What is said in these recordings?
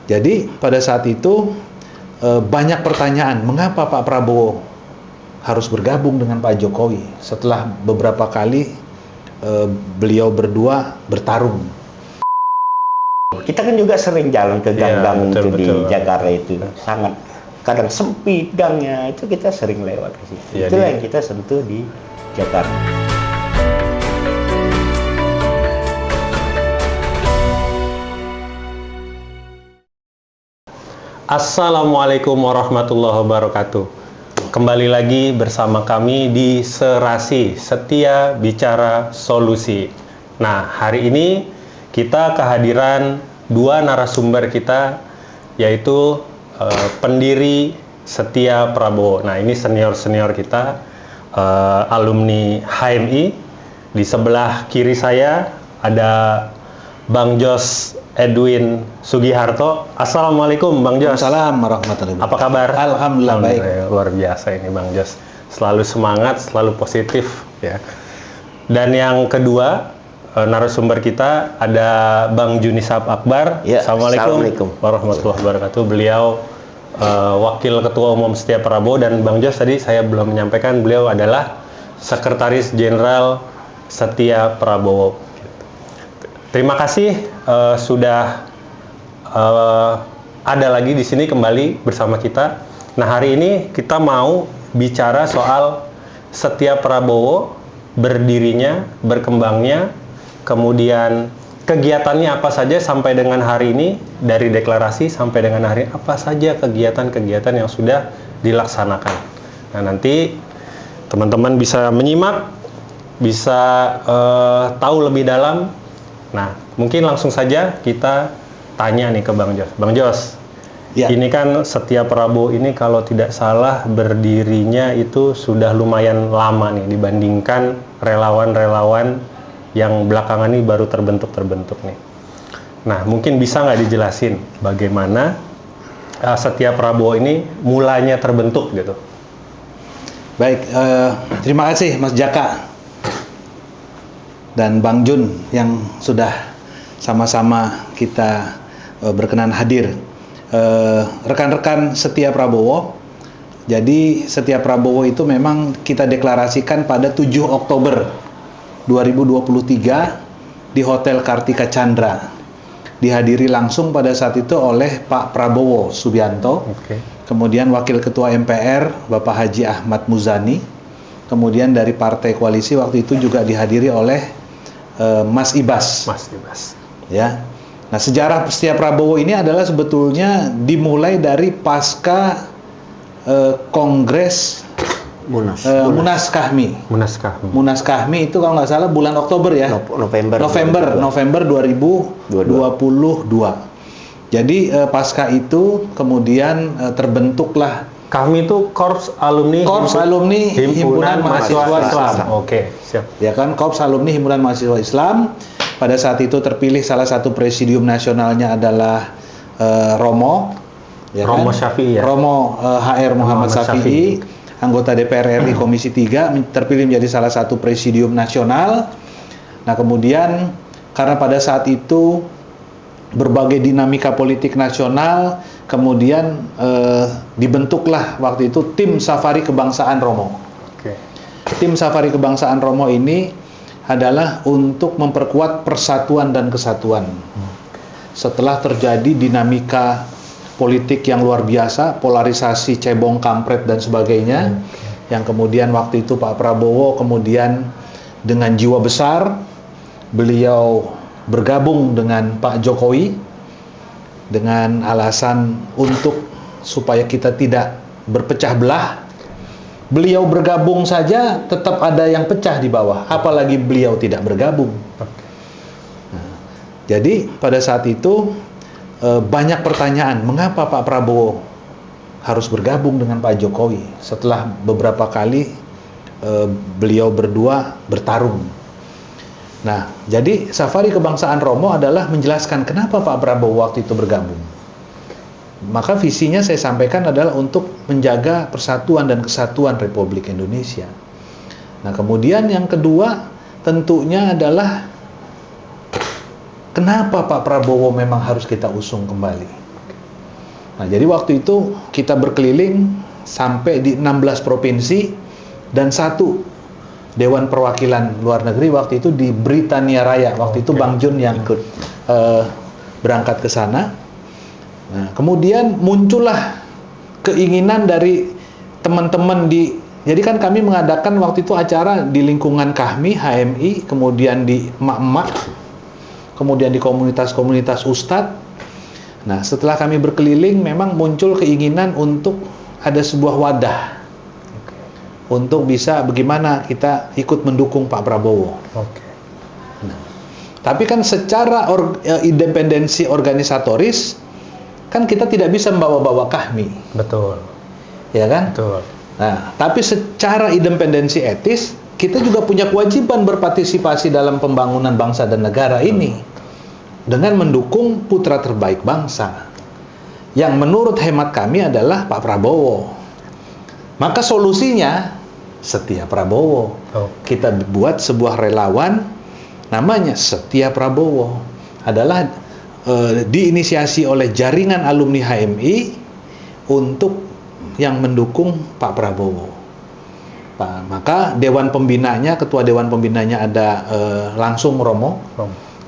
Jadi pada saat itu banyak pertanyaan, mengapa Pak Prabowo harus bergabung dengan Pak Jokowi setelah beberapa kali beliau berdua bertarung. Kita kan juga sering jalan ke gang-gang betul, di betul. Jakarta itu, sangat kadang sempit gangnya, itu kita sering lewat ke situ. Iya, Itulah yang kita sentuh di Jakarta. Assalamualaikum warahmatullahi wabarakatuh. Kembali lagi bersama kami di Serasi, Setia Bicara Solusi. Nah, hari ini kita kehadiran dua narasumber kita, yaitu pendiri Setia Prabowo. Nah, ini senior-senior kita, alumni HMI. Di sebelah kiri saya ada Bang Jos Edwin Sugiharto. Assalamualaikum Bang Jos. Assalamualaikum warahmatullahi wabarakatuh. Apa kabar? Alhamdulillah baik. Luar biasa ini Bang Jos. Selalu semangat, selalu positif ya. Dan yang kedua, narasumber kita ada Bang Junisab Akbar. Ya, Assalamualaikum warahmatullahi wabarakatuh. Beliau Wakil Ketua Umum Setia Prabowo, dan Bang Jos tadi saya belum menyampaikan, beliau adalah Sekretaris Jenderal Setia Prabowo. Terima kasih sudah ada lagi di sini kembali bersama kita. Nah, hari ini kita mau bicara soal Setia Prabowo, berdirinya, berkembangnya, kemudian kegiatannya apa saja sampai dengan hari ini, dari deklarasi sampai dengan hari ini, apa saja kegiatan-kegiatan yang sudah dilaksanakan. Nah, nanti teman-teman bisa menyimak, bisa tahu lebih dalam. Nah, mungkin langsung saja kita tanya nih ke Bang Jos. Bang Jos, Ya. ini kan Setia Prabowo ini kalau tidak salah berdirinya itu sudah lumayan lama nih dibandingkan relawan-relawan yang belakangan ini baru terbentuk nih. Nah, mungkin bisa nggak dijelasin bagaimana Setia Prabowo ini mulanya terbentuk gitu? Baik, terima kasih Mas Jaka dan Bang Jun yang sudah sama-sama kita berkenan hadir. Rekan-rekan Setia Prabowo, jadi Setia Prabowo itu memang kita deklarasikan pada 7 Oktober 2023 di Hotel Kartika Chandra. Dihadiri langsung pada saat itu oleh Pak Prabowo Subianto, kemudian Wakil Ketua MPR Bapak Haji Ahmad Muzani, kemudian dari Partai Koalisi waktu itu juga dihadiri oleh Mas Ibas. Ya. Nah, sejarah Setia Prabowo ini adalah sebetulnya dimulai dari pasca Kongres Munas Kahmi. Munas Kahmi itu kalau nggak salah bulan Oktober ya. November 2022. Jadi pasca itu kemudian terbentuklah Kami itu Korps Alumni Himpunan Mahasiswa Islam. Oke, siap. Ya kan, Korps Alumni Himpunan Mahasiswa Islam. Pada saat itu terpilih salah satu presidium nasionalnya adalah Romo, ya Romo kan? Syafi'i ya. Romo HR Muhammad Syafi'i, anggota DPR RI Komisi 3, terpilih menjadi salah satu presidium nasional. Nah, kemudian karena pada saat itu berbagai dinamika politik nasional, kemudian dibentuklah waktu itu tim Safari Kebangsaan Romo. Tim Safari Kebangsaan Romo ini adalah untuk memperkuat persatuan dan kesatuan. Setelah terjadi dinamika politik yang luar biasa, polarisasi cebong kampret dan sebagainya, yang kemudian waktu itu Pak Prabowo kemudian dengan jiwa besar beliau bergabung dengan Pak Jokowi dengan alasan untuk supaya kita tidak berpecah belah. Beliau bergabung saja tetap ada yang pecah di bawah, apalagi beliau tidak bergabung. Nah, jadi pada saat itu banyak pertanyaan, mengapa Pak Prabowo harus bergabung dengan Pak Jokowi setelah beberapa kali beliau berdua bertarung. Nah, jadi Safari Kebangsaan Romo adalah menjelaskan kenapa Pak Prabowo waktu itu bergabung. Maka visinya saya sampaikan adalah untuk menjaga persatuan dan kesatuan Republik Indonesia. Nah, kemudian yang kedua tentunya adalah kenapa Pak Prabowo memang harus kita usung kembali. Nah, jadi waktu itu kita berkeliling sampai di 16 provinsi dan 1 Dewan Perwakilan Luar Negeri waktu itu di Britania Raya. Waktu itu Bang Jun yang ikut berangkat ke sana. Nah, kemudian muncullah keinginan dari teman-teman jadi kan kami mengadakan waktu itu acara di lingkungan KAHMI, HMI, kemudian di emak-emak, kemudian di komunitas-komunitas ustadz. Nah, setelah kami berkeliling memang muncul keinginan untuk ada sebuah wadah untuk bisa bagaimana kita ikut mendukung Pak Prabowo. Nah, tapi kan secara independensi organisatoris kan kita tidak bisa membawa-bawa KAHMI. Betul. Ya kan? Betul. Nah, tapi secara independensi etis, kita juga punya kewajiban berpartisipasi dalam pembangunan bangsa dan negara ini dengan mendukung putra terbaik bangsa, yang menurut hemat kami adalah Pak Prabowo. Maka solusinya Setia Prabowo. Kita buat sebuah relawan namanya Setia Prabowo. Adalah diinisiasi oleh jaringan alumni HMI untuk yang mendukung Pak Prabowo. Maka Dewan Pembinanya, Ketua Dewan Pembinanya ada langsung Romo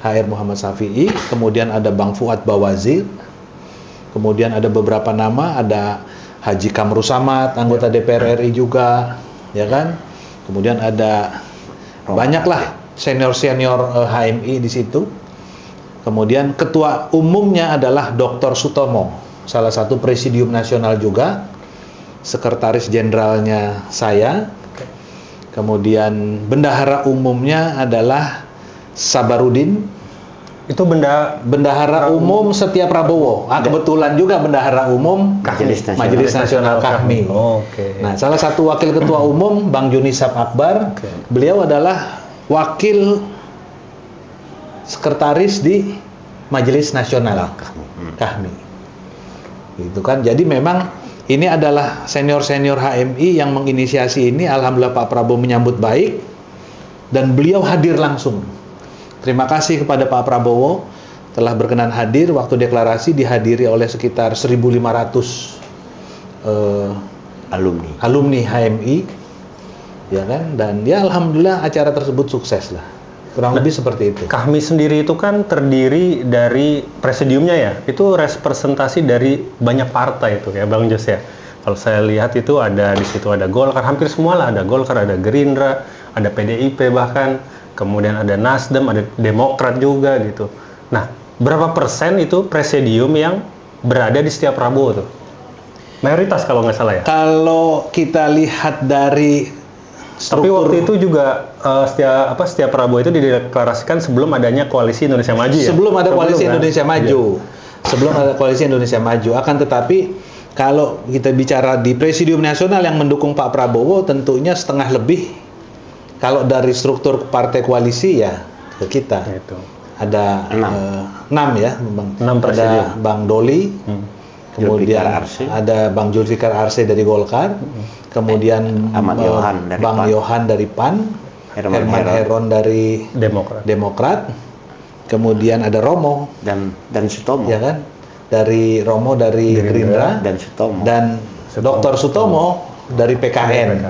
HR Muhammad Syafi'i, kemudian ada Bang Fuad Bawazir, kemudian ada beberapa nama, ada Haji Kamru Samad, anggota DPR RI juga, ya kan? Kemudian ada banyaklah senior-senior HMI di situ. Kemudian ketua umumnya adalah Dr. Sutomo, salah satu presidium nasional juga. Sekretaris jenderalnya saya. Kemudian bendahara umumnya adalah Sabarudin. Itu bendahara umum Setia Prabowo. Kebetulan juga bendahara umum Majelis Nasional KAHMI. Nah, salah satu wakil ketua umum Bang Junisab Akbar. Beliau adalah wakil sekretaris di Majelis Nasional KAHMI. Gitu kan. Jadi memang ini adalah senior-senior HMI yang menginisiasi ini. Alhamdulillah Pak Prabowo menyambut baik dan beliau hadir langsung. Terima kasih kepada Pak Prabowo telah berkenan hadir. Waktu deklarasi dihadiri oleh sekitar 1.500 alumni HMI, ya kan? Dan ya alhamdulillah acara tersebut sukses lah. Kurang lebih seperti itu. KAHMI sendiri itu kan terdiri dari presidiumnya ya, itu representasi dari banyak partai itu ya Bang Jos ya. Kalau saya lihat itu ada di situ ada Golkar, hampir semua lah, ada Golkar, ada Gerindra, ada PDIP bahkan, kemudian ada Nasdem, ada Demokrat juga gitu. Nah, berapa persen itu presidium yang berada di Setia Prabowo tuh? Mayoritas kalau nggak salah ya. Kalau kita lihat dari tapi waktu itu juga Setia Prabowo itu dideklarasikan sebelum adanya Koalisi Indonesia Maju ya? Sebelum ada Koalisi Indonesia Maju. Sebelum ada Koalisi Indonesia Maju. Akan tetapi kalau kita bicara di Presidium Nasional yang mendukung Pak Prabowo tentunya setengah lebih. Kalau dari struktur partai koalisi ya ke kita. Itu. Ada 6 ya, Bang. 6 presidium. Ada Bang Doli. Kemudian ada Bang Zulfikar Arse dari Golkar. Kemudian Bang Yohan dari PAN, Herman Heron dari Demokrat, kemudian ada Romo dan Sutomo, ya kan? Dari Romo dari Gerindra dan Dr. Sutomo dari PKN.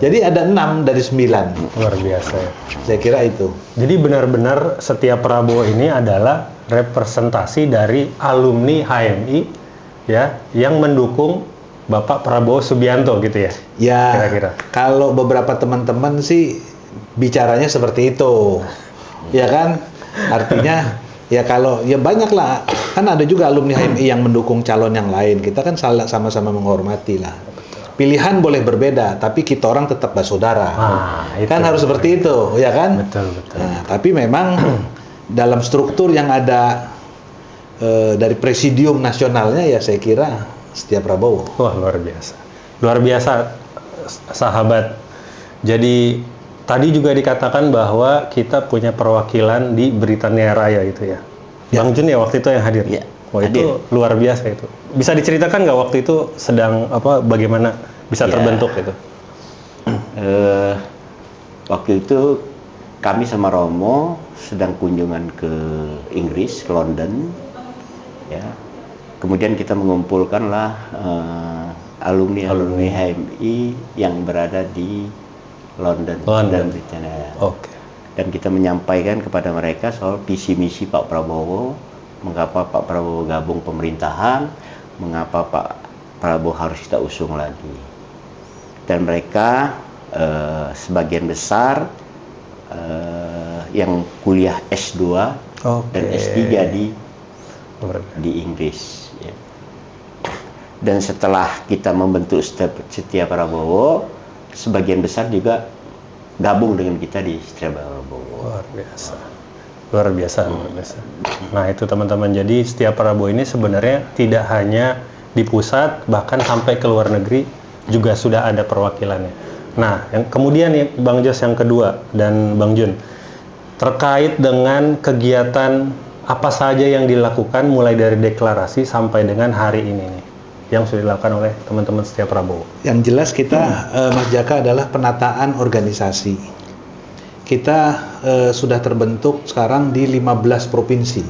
Jadi ada 6 dari 9. Luar biasa ya. Saya kira itu. Jadi benar-benar Setia Prabowo ini adalah representasi dari alumni HMI ya yang mendukung Bapak Prabowo Subianto gitu ya? Ya, kira-kira. Kalau beberapa teman-teman sih bicaranya seperti itu, ya kan? Artinya ya kalau ya banyak lah, kan ada juga alumni HMI yang mendukung calon yang lain. Kita kan sama-sama menghormati lah. Pilihan boleh berbeda, tapi kita orang tetap bersaudara. Kan harus seperti itu, ya kan? Betul. Nah, tapi memang dalam struktur yang ada dari presidium nasionalnya ya saya kira Setia Prabowo. Wah, luar biasa sahabat. Jadi tadi juga dikatakan bahwa kita punya perwakilan di Britania Raya itu ya. Bang Jun ya waktu itu yang hadir. Ya, wah itu luar biasa itu. Bisa diceritakan nggak waktu itu sedang bagaimana bisa terbentuk itu? Waktu itu kami sama Romo sedang kunjungan ke Inggris, ke London, ya. Kemudian kita mengumpulkanlah alumni HMI yang berada di London. Dan Britania. Oke. Dan kita menyampaikan kepada mereka soal visi misi Pak Prabowo, mengapa Pak Prabowo gabung pemerintahan, mengapa Pak Prabowo harus kita usung lagi. Dan mereka sebagian besar yang kuliah S2 dan S3 di Inggris. Ya. Dan setelah kita membentuk Setia Prabowo, sebagian besar juga gabung dengan kita di Setia Prabowo. Luar biasa. Luar biasa. Nah itu teman-teman, jadi Setia Prabowo ini sebenarnya tidak hanya di pusat, bahkan sampai ke luar negeri juga sudah ada perwakilannya. Nah yang kemudian nih Bang Jos yang kedua dan Bang Jun, terkait dengan kegiatan apa saja yang dilakukan mulai dari deklarasi sampai dengan hari ini nih, yang sudah dilakukan oleh teman-teman Setia Prabowo. Yang jelas kita, Mas Jaka, adalah penataan organisasi. Kita sudah terbentuk sekarang di 15 provinsi.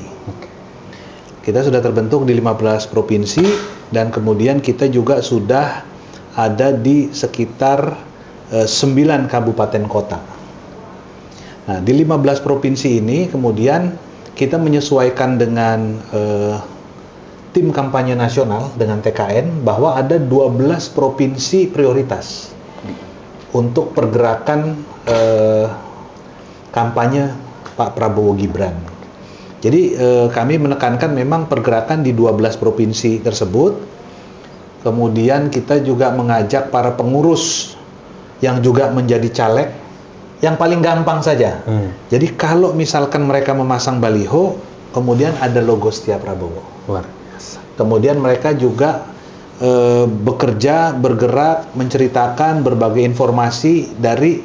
Kita sudah terbentuk di 15 provinsi dan kemudian kita juga sudah ada di sekitar 9 kabupaten kota. Nah, di 15 provinsi ini kemudian kita menyesuaikan dengan tim kampanye nasional dengan TKN bahwa ada 12 provinsi prioritas untuk pergerakan kampanye Pak Prabowo Gibran. Jadi kami menekankan memang pergerakan di 12 provinsi tersebut. Kemudian kita juga mengajak para pengurus yang juga menjadi caleg. Yang paling gampang saja. Jadi kalau misalkan mereka memasang baliho, kemudian ada logo Setia Prabowo. Luar biasa. Kemudian mereka juga bekerja, bergerak, menceritakan berbagai informasi dari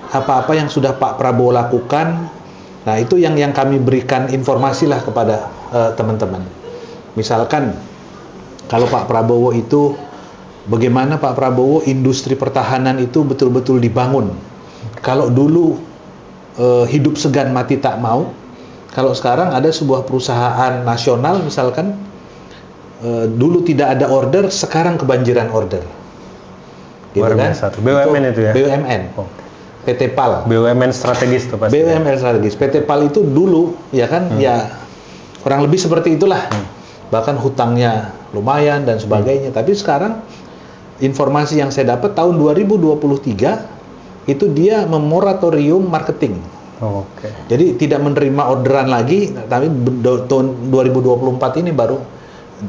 apa-apa yang sudah Pak Prabowo lakukan. Nah itu yang kami berikan informasi lah kepada teman-teman. Misalkan kalau Pak Prabowo itu, bagaimana Pak Prabowo industri pertahanan itu betul-betul dibangun. Kalau dulu hidup segan mati tak mau, kalau sekarang ada sebuah perusahaan nasional misalkan, dulu tidak ada order, sekarang kebanjiran order. Gitu luar kan? biasa. BUMN itu ya? BUMN. PT PAL. BUMN strategis tuh pasti. BUMN strategis. PT PAL itu dulu ya kan, ya kurang lebih seperti itulah. Bahkan hutangnya lumayan dan sebagainya. Tapi sekarang informasi yang saya dapat tahun 2023 itu dia memoratorium marketing. Oke. Jadi tidak menerima orderan lagi, tapi tahun 2024 ini baru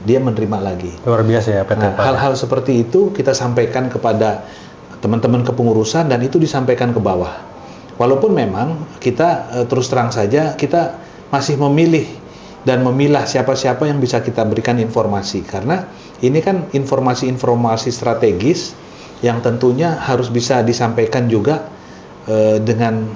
dia menerima lagi. Luar biasa ya PT PAL. Hal-hal seperti itu kita sampaikan kepada teman-teman kepengurusan dan itu disampaikan ke bawah. Walaupun memang kita terus terang saja kita masih memilih dan memilah siapa-siapa yang bisa kita berikan informasi, karena ini kan informasi-informasi strategis yang tentunya harus bisa disampaikan juga dengan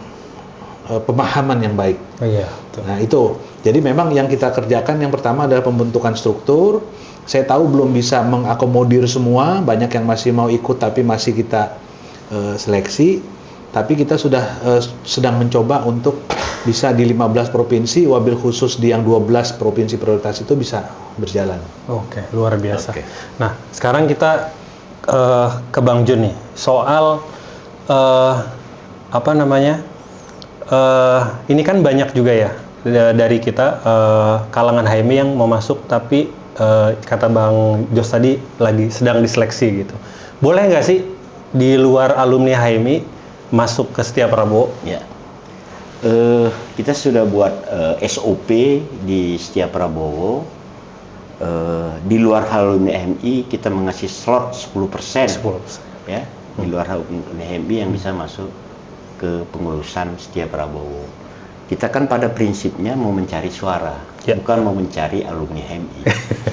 pemahaman yang baik. Oh, iya, betul. Nah itu, jadi memang yang kita kerjakan yang pertama adalah pembentukan struktur. Saya tahu belum bisa mengakomodir semua, banyak yang masih mau ikut tapi masih kita seleksi. Tapi kita sudah sedang mencoba untuk bisa di 15 provinsi, wabil khusus di yang 12 provinsi prioritas itu bisa berjalan. Oke, luar biasa. Oke. Nah, sekarang kita ke Bang Jun nih, soal apa namanya, ini kan banyak juga ya dari kita kalangan HMI yang mau masuk, tapi kata Bang Jos tadi lagi sedang diseleksi gitu. Boleh nggak sih di luar alumni HMI masuk ke Setia Prabowo? Ya, kita sudah buat SOP di Setia Prabowo. Di luar alumni HMI kita mengasih slot 10%. Ya, di luar alumni HMI yang bisa masuk ke pengurusan Setia Prabowo. Kita kan pada prinsipnya mau mencari suara, bukan mau mencari alumni HMI.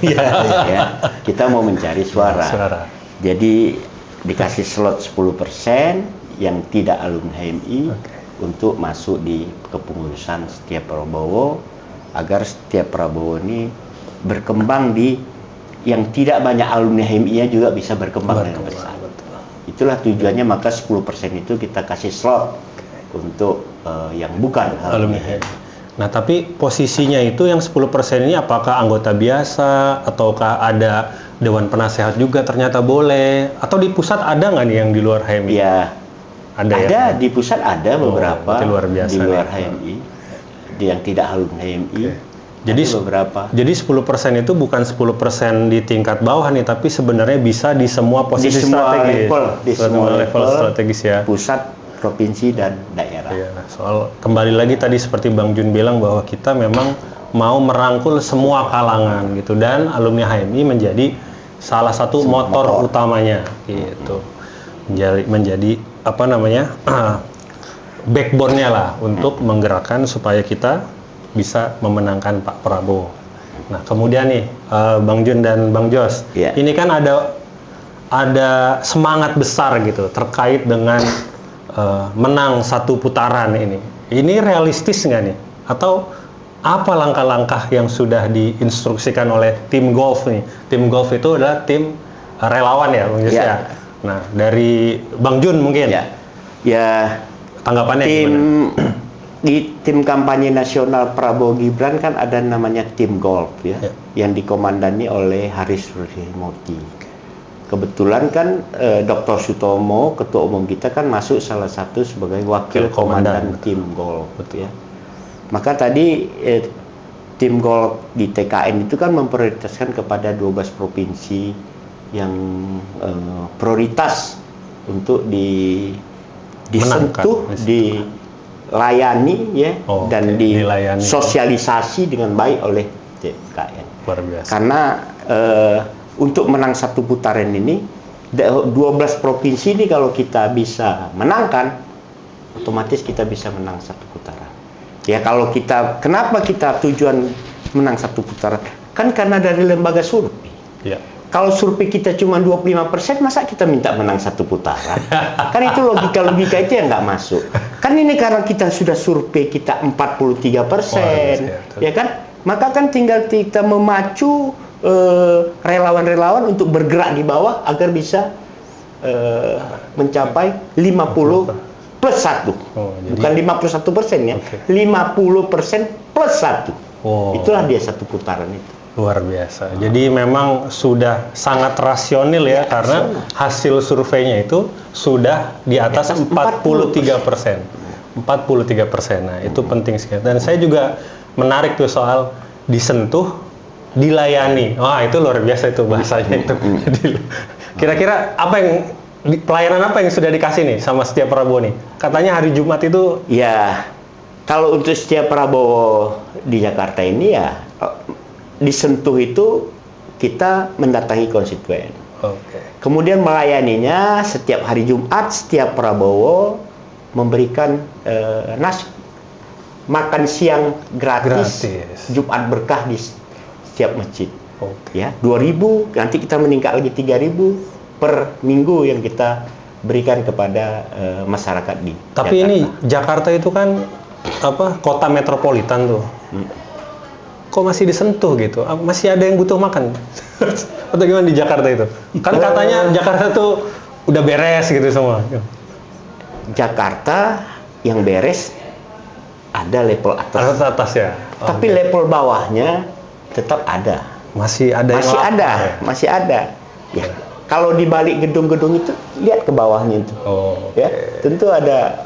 Ya, kita mau mencari suara. Jadi dikasih slot 10% yang tidak alumni HMI untuk masuk di kepengurusan Setia Prabowo, agar Setia Prabowo ini berkembang di yang tidak banyak alumni HMI-nya juga bisa berkembang dengan besar. Itulah tujuannya, maka 10% itu kita kasih slot untuk yang bukan alumni HMI. Nah, tapi posisinya itu yang 10% ini apakah anggota biasa ataukah ada Dewan Penasehat juga ternyata boleh, atau di pusat ada nggak nih yang di luar HMI? Ya, Ada ya? ada di pusat ada beberapa berarti luar biasa di luar nih. HMI, yang tidak halun HMI. Oke. Jadi ada beberapa. Jadi 10% itu bukan 10% di tingkat bawah nih, tapi sebenarnya bisa di semua posisi Di semua strategis. level, di semua level strategis ya. Pusat, provinsi dan daerah. Iya, soal kembali lagi tadi seperti Bang Jun bilang bahwa kita memang mau merangkul semua kalangan gitu, dan alumni HMI menjadi salah satu motor utamanya gitu. Menjadi apa namanya? Backbone-nya lah untuk menggerakkan supaya kita bisa memenangkan Pak Prabowo. Nah, kemudian nih Bang Jun dan Bang Jos, Iya. ini kan ada semangat besar gitu terkait dengan menang satu putaran ini. Ini realistis nggak nih? Atau apa langkah-langkah yang sudah diinstruksikan oleh tim golf nih? Tim golf itu adalah tim relawan ya, Bang Jos Ya. ya. Nah, dari Bang Jun mungkin Ya, tanggapannya tim gimana? di tim kampanye nasional Prabowo Gibran kan ada namanya tim golf ya, yang dikomandani oleh Haris Ruhimurti. Kebetulan kan Dr. Sutomo, ketua umum kita kan masuk salah satu sebagai wakil komandan tim golf, ya. Maka tadi tim golf di TKN itu kan memprioritaskan kepada 12 provinsi yang prioritas untuk disentuh, dilayani ya, dan disosialisasi dengan baik oleh TKN. Luar biasa. Karena untuk menang satu putaran ini 12 provinsi ini kalau kita bisa menangkan, otomatis kita bisa menang satu putaran. Ya, kalau kenapa kita tujuan menang satu putaran? Kan karena dari lembaga survei. Ya. Kalau survei kita cuma 25%, masa kita minta menang satu putaran? Kan itu logika itu yang nggak masuk. Kan ini karena kita sudah survei kita 43%, ya kan? Maka kan tinggal kita memacu relawan-relawan untuk bergerak di bawah agar bisa mencapai 50 plus 1. Bukan 51% ya, 50% plus 1. Itulah dia satu putaran itu. Luar biasa. Jadi memang sudah sangat rasional ya, karena hasil surveinya itu sudah di atas 43%. 43%. Nah, itu penting sekali. Dan saya juga menarik tuh soal disentuh, dilayani. Wah, itu luar biasa itu bahasanya itu. Kira-kira pelayanan apa yang sudah dikasih nih sama Setia Prabowo nih? Katanya hari Jumat itu. Ya, kalau untuk Setia Prabowo di Jakarta ini ya, disentuh itu kita mendatangi konstituen. Kemudian melayaninya setiap hari Jumat, Setia Prabowo memberikan makan siang gratis. Jumat berkah di setiap masjid. Ya, 2.000, nanti kita meningkat lagi 3.000 per minggu yang kita berikan kepada masyarakat di Tapi Jakarta. Ini Jakarta itu kan kota metropolitan tuh. Kok masih disentuh gitu? Masih ada yang butuh makan? Atau gimana di Jakarta itu? Kan katanya Jakarta tuh udah beres gitu semua. Jakarta yang beres ada level atas. Atas ya. Tapi level bawahnya tetap ada. Masih ada. Masih ada. Ya. Kalau di balik gedung-gedung itu lihat ke bawahnya itu. Ya, tentu ada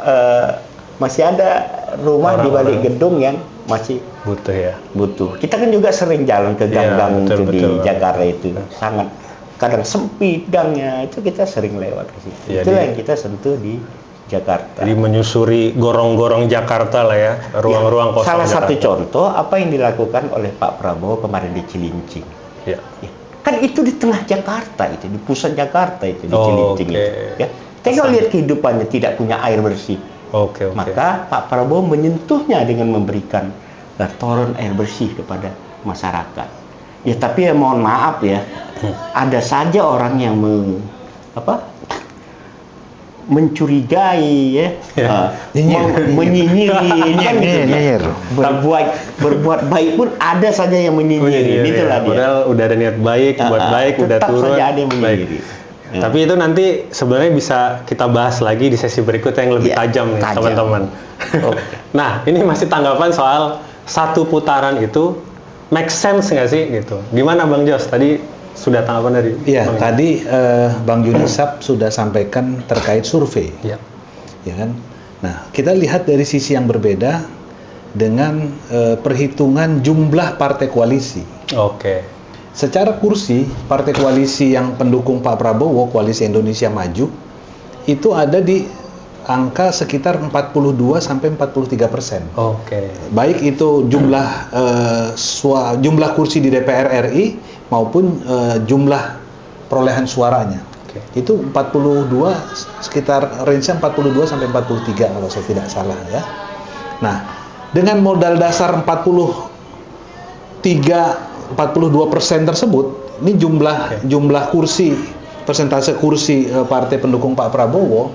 masih ada rumah di balik gedung yang masih butuh. Kita kan juga sering jalan ke gang-gang itu di Jakarta itu. Sangat kadang sempit gangnya, itu kita sering lewat ke situ. Itulah yang kita sentuh di Jakarta. Jadi menyusuri gorong-gorong Jakarta lah ya, ruang-ruang kosong. Salah satu contoh apa yang dilakukan oleh Pak Prabowo kemarin di Cilincing. Kan itu di tengah Jakarta itu, di pusat Jakarta itu, di Cilincing itu. Ya. Tengok lihat kehidupannya, tidak punya air bersih. Maka Pak Prabowo menyentuhnya dengan memberikan toren air bersih kepada masyarakat. Ya, tapi ya mohon maaf ya, ada saja orang yang mencurigai ya, menyinyiri, berbuat baik pun ada saja yang menyinyiri. Itulah dia. Padahal udah ada niat baik, buat baik, udah turun. Tetap saja ada yang menyinyiri. Tapi itu nanti sebenarnya bisa kita bahas lagi di sesi berikutnya yang lebih tajam nih, teman-teman. Nah, ini masih tanggapan soal satu putaran itu make sense nggak sih gitu? Gimana Bang Jos? Tadi sudah tanggapan dari Iya, Bang tadi Bang Junisab sudah sampaikan terkait survei, Iya. ya kan? Nah, kita lihat dari sisi yang berbeda dengan perhitungan jumlah partai koalisi. Oke. Secara kursi, partai koalisi yang pendukung Pak Prabowo, Koalisi Indonesia Maju, itu ada di angka sekitar 42 sampai 43%. Oke. Baik itu jumlah jumlah kursi di DPR RI maupun jumlah perolehan suaranya. Oke. Itu 42, sekitar range-nya 42 sampai 43 kalau saya tidak salah ya. Nah, dengan modal dasar 42% tersebut, ini jumlah kursi, persentase kursi partai pendukung Pak Prabowo,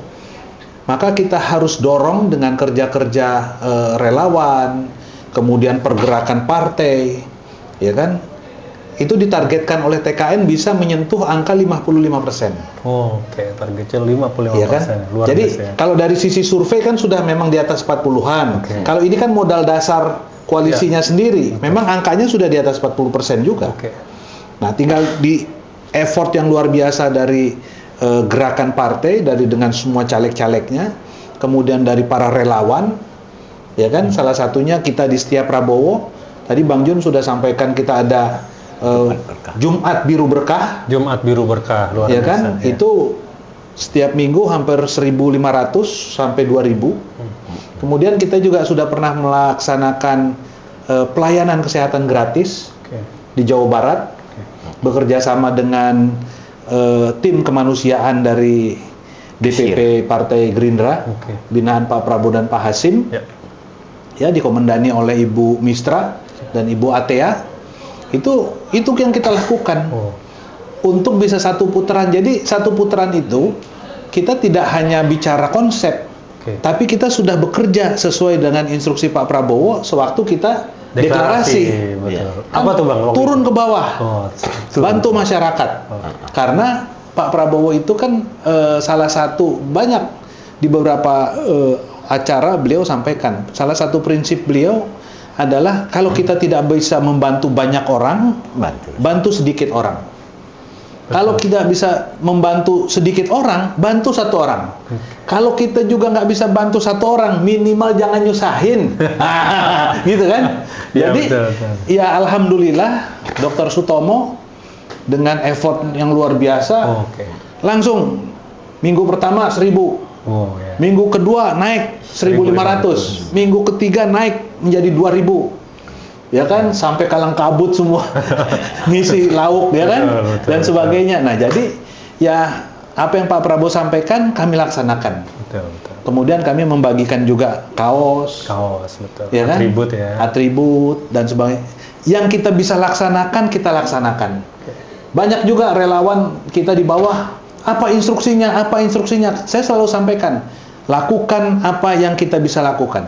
maka kita harus dorong dengan kerja-kerja relawan, kemudian pergerakan partai, ya kan? Itu ditargetkan oleh TKN bisa menyentuh angka 55%. Oke, targetnya 55%. Ya kan? Luar Jadi biasa ya. kalau dari sisi survei kan sudah memang di atas 40-an. Oke. Kalau ini kan modal dasar koalisinya sendiri, memang angkanya sudah di atas 40% juga. Oke. Nah, tinggal di effort yang luar biasa dari gerakan partai, dari dengan semua caleg-calegnya, kemudian dari para relawan, ya kan? Salah satunya kita di Setia Prabowo. Tadi Bang Jun sudah sampaikan kita ada Jumat Biru Berkah, Jumat Biru Berkah, luar ya biasa. kan? Ya. Itu setiap minggu hampir 1.500 sampai 2.000. Kemudian kita juga sudah pernah melaksanakan pelayanan kesehatan gratis Oke. di Jawa Barat, bekerja sama dengan tim kemanusiaan dari DPP Partai Gerindra, Oke. binaan Pak Prabowo dan Pak Hasim, Ya. ya dikomandani oleh Ibu Mistra dan Ibu Atea. Itu yang kita lakukan Oh. untuk bisa satu putaran. Jadi satu putaran itu kita tidak hanya bicara konsep, Oke. tapi kita sudah bekerja sesuai dengan instruksi Pak Prabowo sewaktu kita deklarasi. Betul. Ya. Apa tuh Bang? Turun ke bawah, Oh, bantu masyarakat. Oh. Karena Pak Prabowo itu kan salah satu, banyak di beberapa acara beliau sampaikan, salah satu prinsip beliau adalah kalau kita tidak bisa membantu banyak orang, bantu sedikit orang. Kalau kita bisa membantu sedikit orang, bantu satu orang. Kalau kita juga nggak bisa bantu satu orang, minimal jangan nyusahin. Gitu kan? Ya, Jadi, betul. ya alhamdulillah, Dr. Sutomo dengan effort yang luar biasa, Oke. langsung minggu pertama 1.000, Oh, ya. minggu kedua naik 1.500, minggu ketiga naik menjadi 2.000. Ya kan, sampai kalang kabut semua ngisi lauk, ya kan, Betul, dan betul. sebagainya. Nah, jadi ya apa yang Pak Prabowo sampaikan kami laksanakan. Betul. Kemudian kami membagikan juga kaos, Betul. ya kan, Atribut ya. atribut dan sebagainya. Yang kita bisa laksanakan, kita laksanakan. Banyak juga relawan kita di bawah. Apa instruksinya? Apa instruksinya? Saya selalu sampaikan, lakukan apa yang kita bisa lakukan.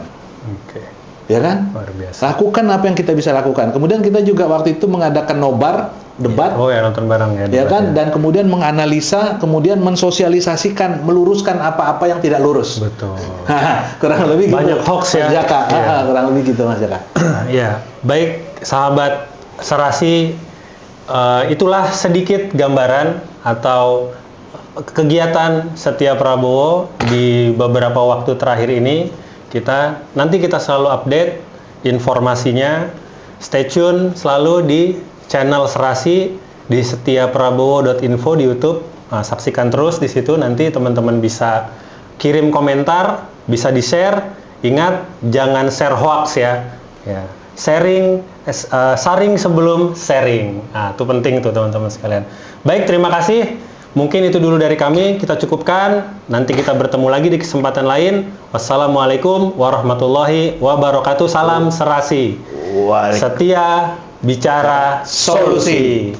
Oke. Ya kan? Luar biasa. Lakukan apa yang kita bisa lakukan. Kemudian kita juga waktu itu mengadakan nobar, debat, Oh ya, nonton bareng ya. ya debat kan? Dan kemudian menganalisa, kemudian mensosialisasikan, meluruskan apa-apa yang tidak lurus. Betul. Kurang lebih gitu. Banyak hoax ya. Mas Jaka. Iya. Kurang lebih gitu Mas Jaka. Ya, baik sahabat Serasi, itulah sedikit gambaran atau kegiatan Setia Prabowo di beberapa waktu terakhir ini. Nanti kita selalu update informasinya. Stay tune selalu di channel Serasi di setiaprabowo.info di YouTube. Nah, saksikan terus di situ, nanti teman-teman bisa kirim komentar, bisa di-share. Ingat, jangan share hoax ya. Ya. Saring sebelum sharing. Nah, itu penting tuh teman-teman sekalian. Baik, terima kasih. Mungkin itu dulu dari kami, kita cukupkan. Nanti kita bertemu lagi di kesempatan lain. Wassalamualaikum warahmatullahi wabarakatuh. Salam Serasi. Setia bicara solusi.